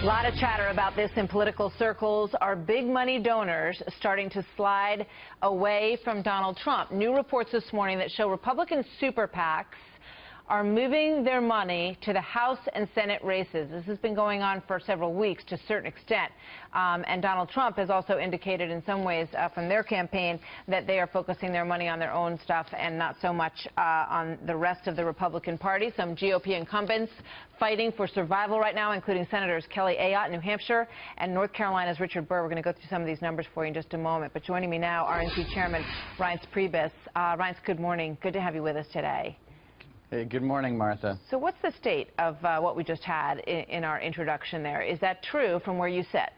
A lot of chatter about this in political circles. Are big money donors starting to slide away from Donald Trump? New reports this morning that show Republican super PACs are moving their money to the House and Senate races. This has been going on for several weeks to a certain extent. And Donald Trump has also indicated in some ways from their campaign that they are focusing their money on their own stuff and not so much on the rest of the Republican Party. Some GOP incumbents fighting for survival right now, including Senators Kelly Ayotte, New Hampshire, and North Carolina's Richard Burr. We're going to go through some of these numbers for you in just a moment. But joining me now, RNC Chairman Reince Priebus. Reince, good morning. Good to have you with us today. Hey, good morning, Martha. So what's the state of what we just had in our introduction there? Is that true from where you sit?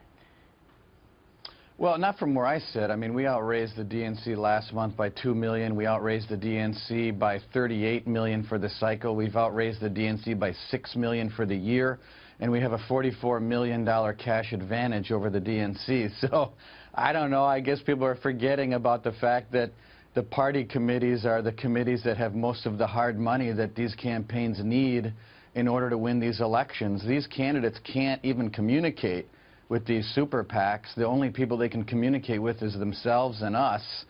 Well, not from where I sit. I mean, we outraised the DNC last month by $2 million. We outraised the DNC by $38 million for the cycle. We've outraised the DNC by $6 million for the year. And we have a $44 million cash advantage over the DNC. So I don't know. I guess people are forgetting about the fact that the party committees are the committees that have most of the hard money that these campaigns need in order to win these elections. These candidates can't even communicate with these super PACs. The only people they can communicate with is themselves and us.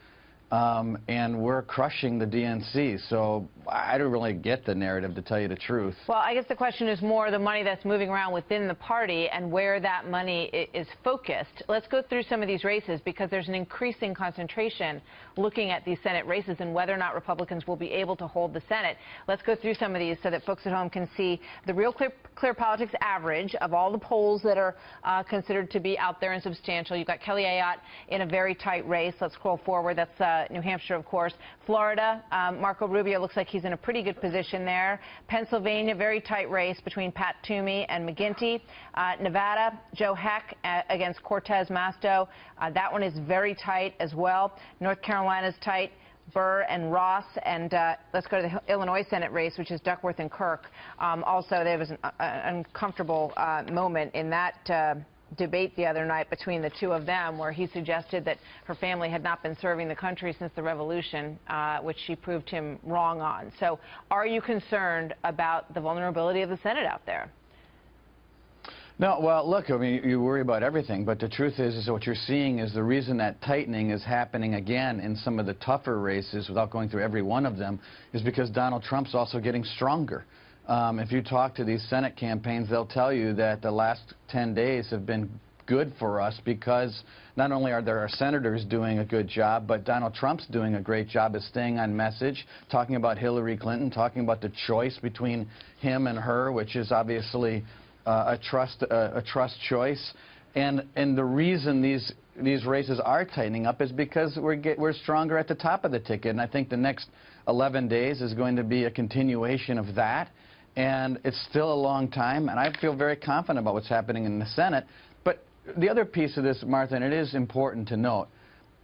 And we're crushing the DNC. So I don't really get the narrative, to tell you the truth. Well, I guess the question is more the money that's moving around within the party and where that money is focused. Let's go through some of these races because there's an increasing concentration looking at these Senate races and whether or not Republicans will be able to hold the Senate. Let's go through some of these so that folks at home can see the real Clear Politics average of all the polls that are considered to be out there and substantial. You've got Kelly Ayotte in a very tight race. Let's scroll forward. That's New Hampshire, of course. Florida, Marco Rubio looks like he's in a pretty good position there. Pennsylvania, very tight race between Pat Toomey and McGinty. Nevada, Joe Heck against Cortez Masto. That one is very tight as well. North Carolina's tight. Burr and Ross, and let's go to the Illinois Senate race, which is Duckworth and Kirk. Also, there was an uncomfortable moment in that debate the other night between the two of them, where he suggested that her family had not been serving the country since the Revolution, which she proved him wrong on. So are you concerned about the vulnerability of the Senate out there? No, well, look, I mean, you worry about everything, but the truth is what you're seeing is the reason that tightening is happening again in some of the tougher races, without going through every one of them, is because Donald Trump's also getting stronger. If you talk to these Senate campaigns, they'll tell you that the last 10 days have been good for us because not only are there our senators doing a good job, but Donald Trump's doing a great job of staying on message, talking about Hillary Clinton, talking about the choice between him and her, which is obviously a trust choice. And the reason these races are tightening up is because we're stronger at the top of the ticket. And I think the next 11 days is going to be a continuation of that. And it's still a long time, and I feel very confident about what's happening in the Senate. But the other piece of this, Martha, and it is important to note,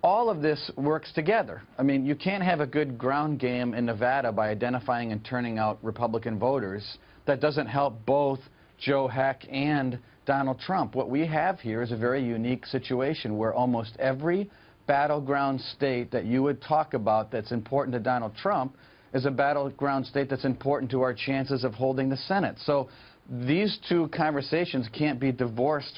all of this works together. I mean, you can't have a good ground game in Nevada by identifying and turning out Republican voters. That doesn't help both Joe Heck and Donald Trump. What we have here is a very unique situation where almost every battleground state that you would talk about that's important to Donald Trump is a battleground state that's important to our chances of holding the Senate. So these two conversations can't be divorced